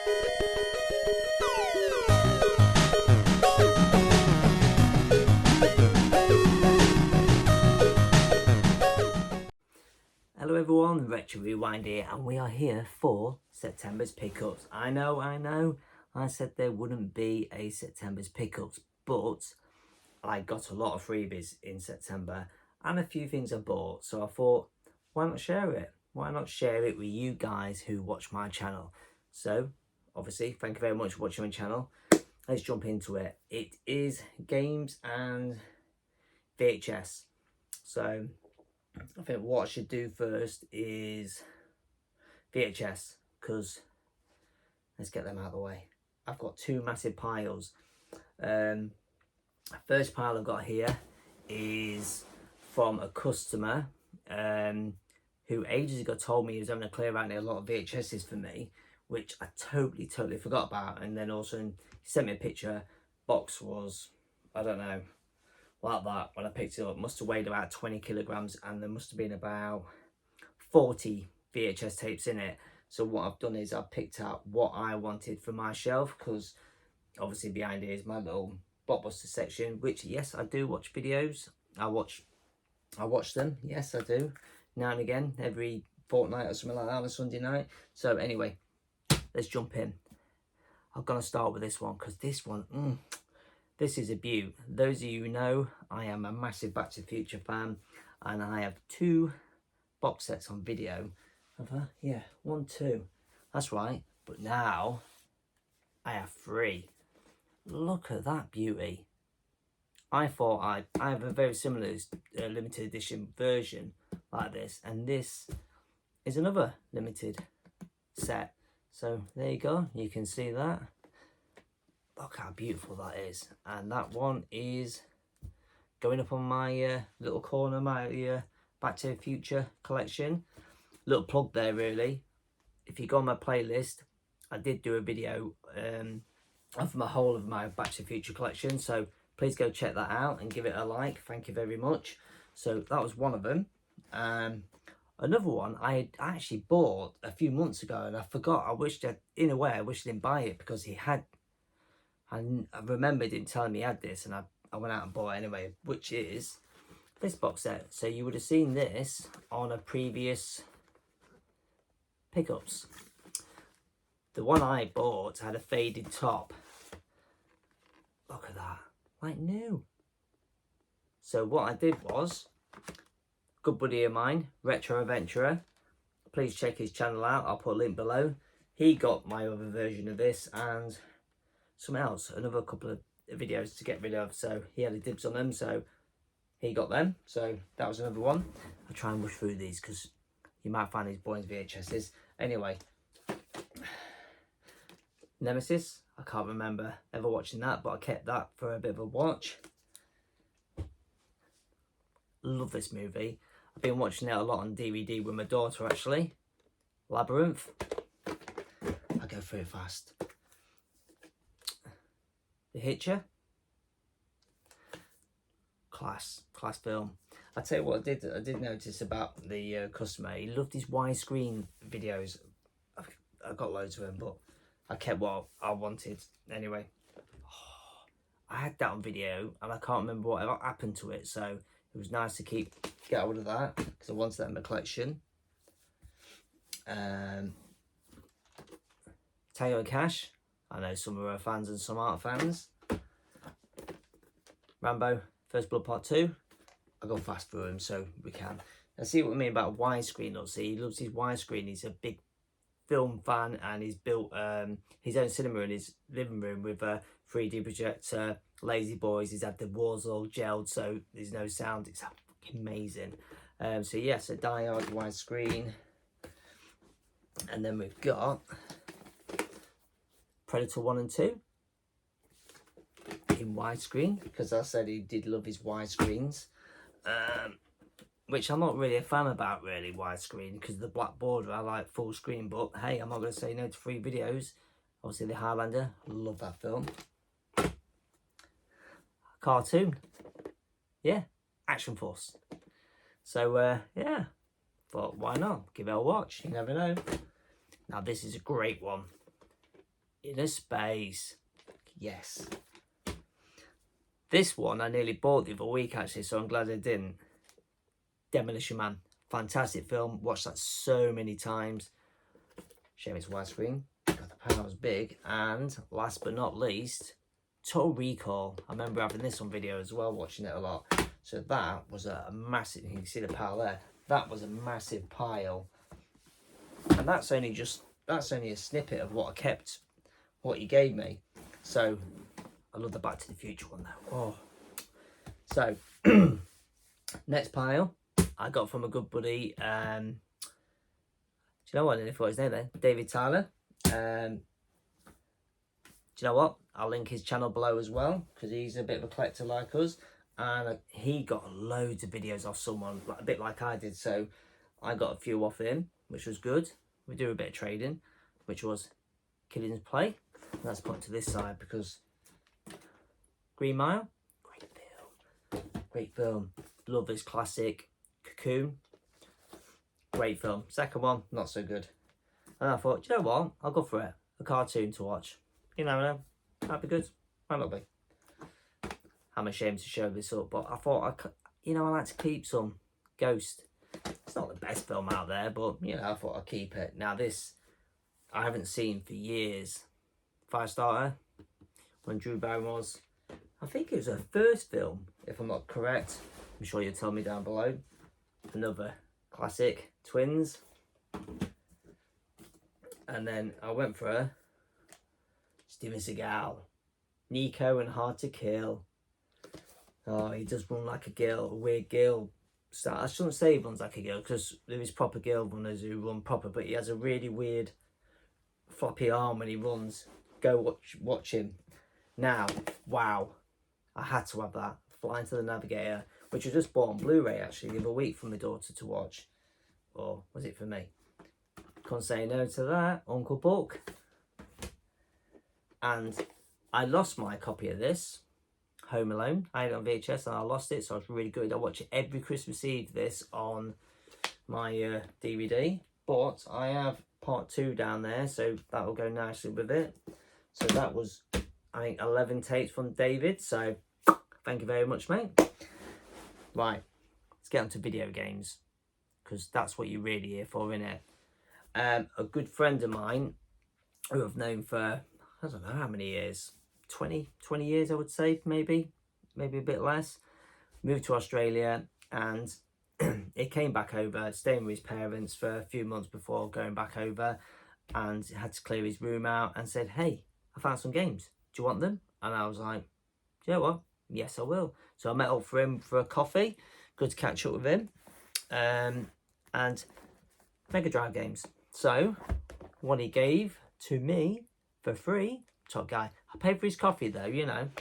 Hello everyone, RetroRewind here, and we are here for September's pickups. I know, I said there wouldn't be a September's pickups, but I got a lot of freebies in September and a few things I bought, so I thought, why not share it? Why not share it with you guys who watch my channel? So, obviously, thank you very much for watching my channel. Let's jump into it. It is games and VHS. So, I think what I should do first is VHS, because let's get them out of the way. I've got two massive piles. First pile I've got here is from a customer who ages ago told me he was having a clear out a lot of VHSs for me, which I totally forgot about. And then also he sent me a picture. Box was, I don't know, like that. When I picked it up, must have weighed about 20 kilograms, and there must have been about 40 VHS tapes in it. So what I've done is I've picked out what I wanted for my shelf, because obviously behind here is my little blockbuster section, which, yes, I do watch videos. I watch them, yes I do, now and again, every fortnight or something like that on a Sunday night. So anyway, let's jump in. I'm gonna start with this one, because this one, this is a beaut. Those of you who know, I am a massive Back to the Future fan, and I have two box sets on video. Have I? Yeah, 1, 2. That's right. But now I have 3. Look at that beauty. I thought I have a very similar limited edition version like this, and this is another limited set. So there you go. You can see that. Look how beautiful that is. And that one is going up on my little corner, my Back to the Future collection. Little plug there, really. If you go on my playlist, I did do a video of my whole of my Back to the Future collection. So please go check that out and give it a like. Thank you very much. So that was one of them. Another one I actually bought a few months ago, and I forgot. I wished in a way, I wish I didn't buy it, because he had, I remembered him telling me he had this, and I went out and bought it anyway, which is this box set. So you would have seen this on a previous pickups. The one I bought had a faded top. Look at that, like new. So what I did was, good buddy of mine, RetroRewind, please check his channel out, I'll put a link below. He got my other version of this and something else, another couple of videos to get rid of, so he had a dibs on them, so he got them. So that was another one. I'll try and rush through these, because you might find these boring VHSs. Anyway, Nemesis, I can't remember ever watching that, but I kept that for a bit of a watch. Love this movie. I've been watching it a lot on DVD with my daughter, actually. Labyrinth. I go through it fast. The Hitcher. Class film. I tell you what, I did notice about the customer. He loved his widescreen videos. I got loads of them, but I kept what I wanted anyway. I had that on video, and I can't remember what happened to it, so it was nice to get hold of that, because I wanted that in my collection. Tango & Cash. I know some are fans and some aren't fans. Rambo, First Blood Part 2. I'll go fast through him so we can. Now, see what I mean about widescreen. Look, see, he loves his widescreen. He's a big film fan, and he's built his own cinema in his living room with a 3D projector, lazy boys. He's had the walls all gelled, so there's no sound. It's fucking amazing. So yes, a die-hard widescreen. And then we've got Predator 1 and 2 in widescreen, because I said he did love his widescreens, which I'm not really a fan about, really, widescreen, because of the black border. I like full screen, but hey, I'm not going to say no to free videos. Obviously, The Highlander, love that film. Cartoon, yeah, Action Force. So yeah, thought why not give it a watch, you never know. Now this is a great one. Inner Space. Yes. This one I nearly bought the other week actually, so I'm glad I didn't. Demolition Man. Fantastic film. Watched that so many times. Shame it's widescreen. God, the power's big. And last but not least, Total Recall. I remember having this on video as well, watching it a lot. So that was a massive, you can see the pile there. That was a massive pile. And that's only a snippet of what I kept, what he gave me. So I love the Back to the Future one though. Oh. So next pile I got from a good buddy. Do you know what? I didn't know his name then. David Tyler. Do you know what? I'll link his channel below as well, because he's a bit of a collector like us, and he got loads of videos off someone, like a bit like I did. So I got a few off him, which was good. We do a bit of trading, which was Killings Play. Let's put it to this side because Green Mile, great film. Great film. Love this classic. Cocoon, great film. Second one, not so good. And I thought, you know what? I'll go for it. A cartoon to watch. You never know. Might be good. Might not be. I'm ashamed to show this up, but I thought, I like to keep some. Ghost. It's not the best film out there, but, I thought I'd keep it. Now this, I haven't seen for years. Firestarter, when Drew Barrymore was, I think it was her first film, if I'm not correct. I'm sure you'll tell me down below. Another classic, Twins. And then I went for her. Steven Seagal. Nico and Hard to Kill. Oh, he does run like a girl, a weird girl. I shouldn't say he runs like a girl, because there is proper girl runners who run proper, but he has a really weird floppy arm when he runs. Go watch him. Now, wow. I had to have that. Flying to the Navigator, which I just bought on Blu-ray actually the other week for my daughter to watch. Or was it for me? Can't say no to that. Uncle Buck. And I lost my copy of this, Home Alone. I had it on VHS and I lost it, so I was really good. I watch it every Christmas Eve, this, on my DVD. But I have part 2 down there, so that will go nicely with it. So that was, I think, 11 tapes from David. So thank you very much, mate. Right, let's get on to video games, because that's what you're really here for, innit? A good friend of mine, who I've known for, I don't know how many years, 20 years I would say, maybe a bit less, moved to Australia, and he came back over, staying with his parents for a few months before going back over, and had to clear his room out, and said, hey, I found some games, do you want them? And I was like, do you know what? Yes, I will. So I met up for him for a coffee. Good to catch up with him. And Mega Drive games. So what he gave to me for free, top guy. I paid for his coffee though, didn't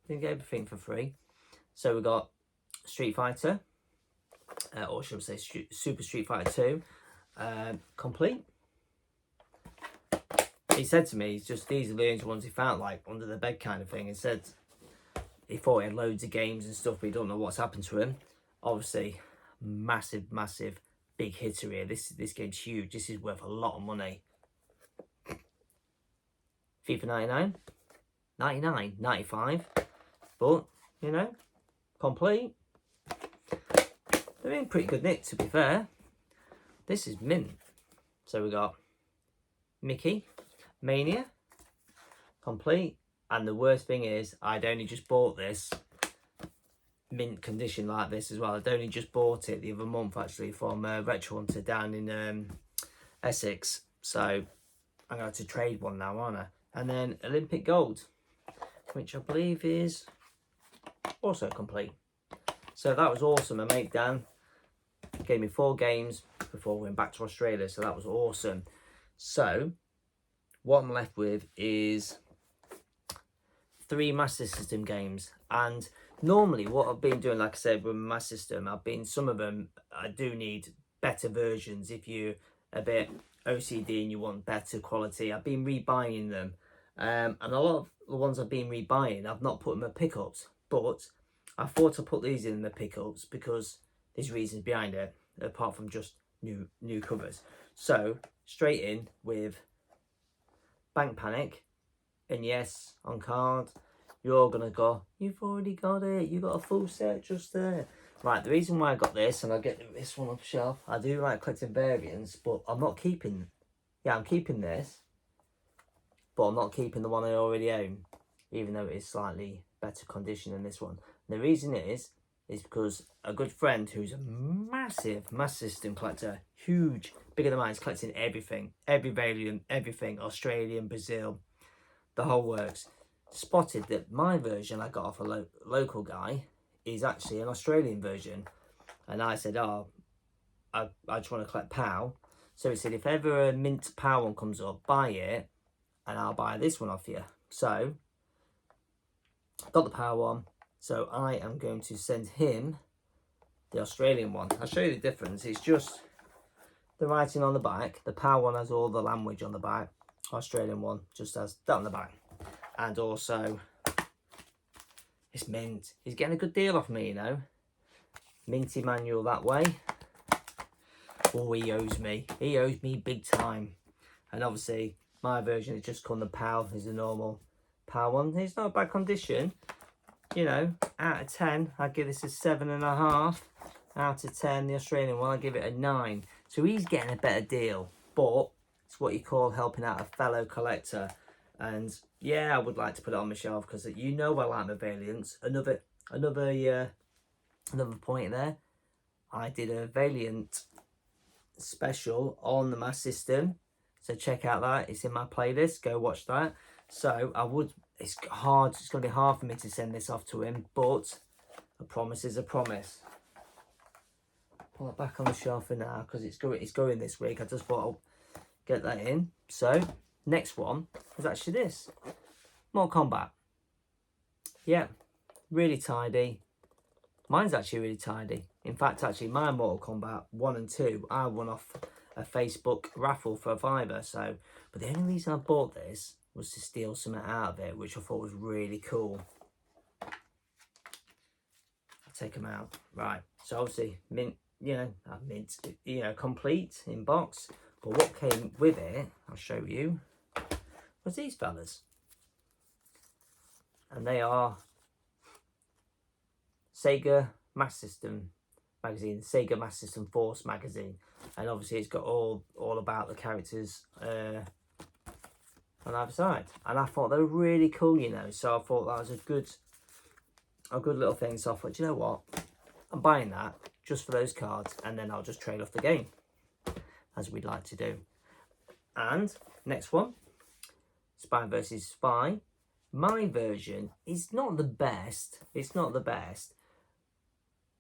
get everything for free. So we got Street Fighter, or should I say Super Street Fighter 2, complete. He said to me, these are the only ones he found, like under the bed kind of thing. He said he thought he had loads of games and stuff, but he don't know what's happened to him. Obviously, massive, big hitter here. This game's huge. This is worth a lot of money. FIFA 99, 99, 95, but, complete. They're in pretty good nick, to be fair. This is mint. So we got Mickey, Mania, complete. And the worst thing is, I'd only just bought this mint condition like this as well. I'd only just bought it the other month actually from RetroRewind down in Essex. So I'm going to trade one now, aren't I? And then Olympic Gold, which I believe is also complete. So that was awesome. My mate Dan gave me 4 games before we went back to Australia. So that was awesome. So what I'm left with is 3 Master System games. And normally what I've been doing, like I said, with my Master System, some of them, I do need better versions. If you're a bit OCD and you want better quality, I've been rebuying them. And a lot of the ones I've been rebuying, I've not put in my pickups. But I thought I'd put these in the pickups because there's reasons behind it, apart from just new covers. So, straight in with bank panic, and yes, on card, you're gonna go, you've already got it, you got a full set just there. Right, the reason why I got this, and I'll get this one off the shelf, I do like collecting variants, but I'm not keeping, I'm keeping this, but I'm not keeping the one I already own, even though it is slightly better condition than this one. And the reason is because a good friend who's a massive Master System collector, huge, bigger than mine, is collecting everything, every variant, everything, Australian, Brazil, the whole works, spotted that my version I got off a local guy is actually an Australian version. And I said, oh, I just want to collect POW. So he said, if ever a mint POW one comes up, buy it, and I'll buy this one off you. So, got the POW one. So I am going to send him the Australian one. I'll show you the difference. It's just the writing on the back. The POW one has all the language on the back. Australian one just has that on the back. And also, it's mint. He's getting a good deal off me, you know. Minty manual that way. Oh, he owes me. He owes me big time. And obviously, my version is just called the POW. Is the normal POW one. It's not a bad condition. You know, out of 10, I'd give this a 7.5. Out of 10, the Australian one, I'd give it a 9. So he's getting a better deal. But it's what you call helping out a fellow collector. And yeah, I would like to put it on my shelf because you know I like my variants. Another point there. I did a variant special on the Master System, so check out that. It's in my playlist. Go watch that. So I would. It's hard. It's gonna be hard for me to send this off to him, but a promise is a promise. Pull it back on the shelf for now because it's going this week. I just thought I'll get that in. So next one is actually this Mortal Kombat. Yeah, really tidy. Mine's actually really tidy. In fact, actually, my Mortal Kombat 1 and 2, I won off a Facebook raffle for a £5. So, but the only reason I bought this was to steal something out of it, which I thought was really cool. I'll take them out. Right. So obviously, mint, complete in box. But what came with it, I'll show you, was these fellas. And they are Sega Master System magazine, Sega Master System Force magazine, and obviously it's got all about the characters on either side. And I thought they were really cool, you know. So I thought that was a good little thing. So I thought, you know what, I'm buying that just for those cards, and then I'll just trade off the game, as we'd like to do. And next one, Spy versus Spy. My version is not the best. It's not the best.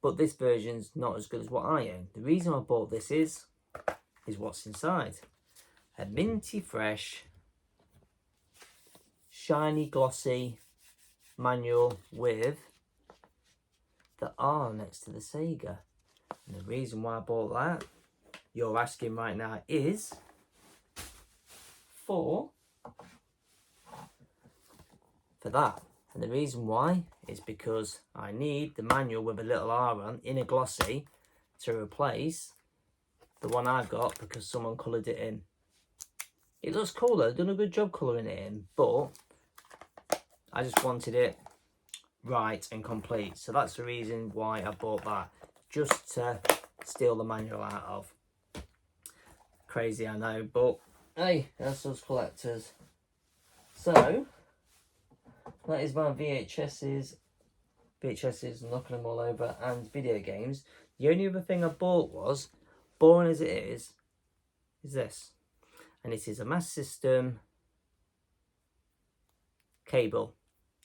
But this version's not as good as what I own. The reason I bought this is what's inside. A minty fresh, shiny, glossy manual with the R next to the Sega. And the reason why I bought that, you're asking right now, is for that. And the reason why is because I need the manual with a little R on in a glossy to replace the one I've got because someone coloured it in. It looks cooler, they've done a good job colouring it in, but I just wanted it right and complete. So that's the reason why I bought that, just to steal the manual out of. Crazy, I know, but hey, that's us collectors. So that is my VHSs, knocking them all over, and video games. The only other thing I bought was, boring as it is this. And it is a Master System cable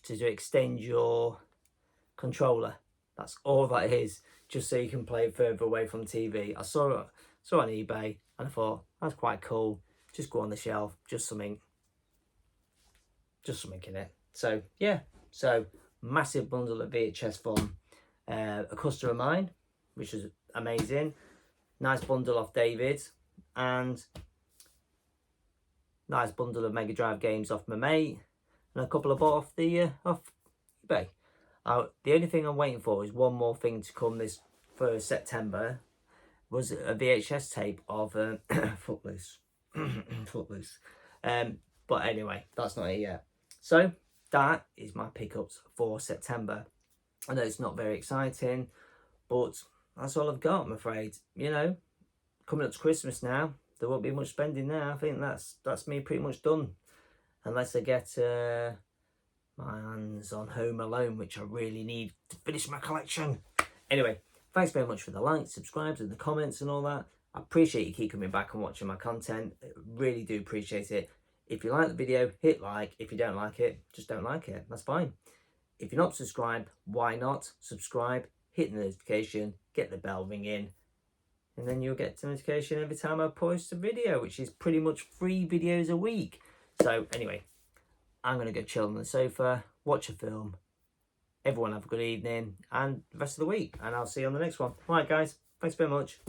to extend your controller. That's all that is, just so you can play it further away from TV. I saw it on eBay and I thought, that's quite cool. Just go on the shelf, just something in it. So yeah, so massive bundle of VHS from a customer of mine, which was amazing. Nice bundle off David, and nice bundle of Mega Drive games off my mate, and a couple I bought off eBay. The only thing I'm waiting for is one more thing to come this for September. Was a VHS tape of Footloose. Footloose. But anyway, that's not it yet. So that is my pickups for September. I know it's not very exciting, but that's all I've got, I'm afraid. You know, coming up to Christmas now, there won't be much spending now. I think that's me pretty much done. Unless I get my hands on Home Alone, which I really need to finish my collection. Anyway, thanks very much for the likes, subscribes and the comments and all that. I appreciate you keep coming back and watching my content. I really do appreciate it. If you like the video, hit like. If you don't like it, just don't like it. That's fine. If you're not subscribed, why not? Subscribe, hit the notification, get the bell ringing, and then you'll get a notification every time I post a video, which is pretty much 3 videos a week. So anyway, I'm going to go chill on the sofa, watch a film. Everyone have a good evening and the rest of the week. And I'll see you on the next one. All right, guys. Thanks very much.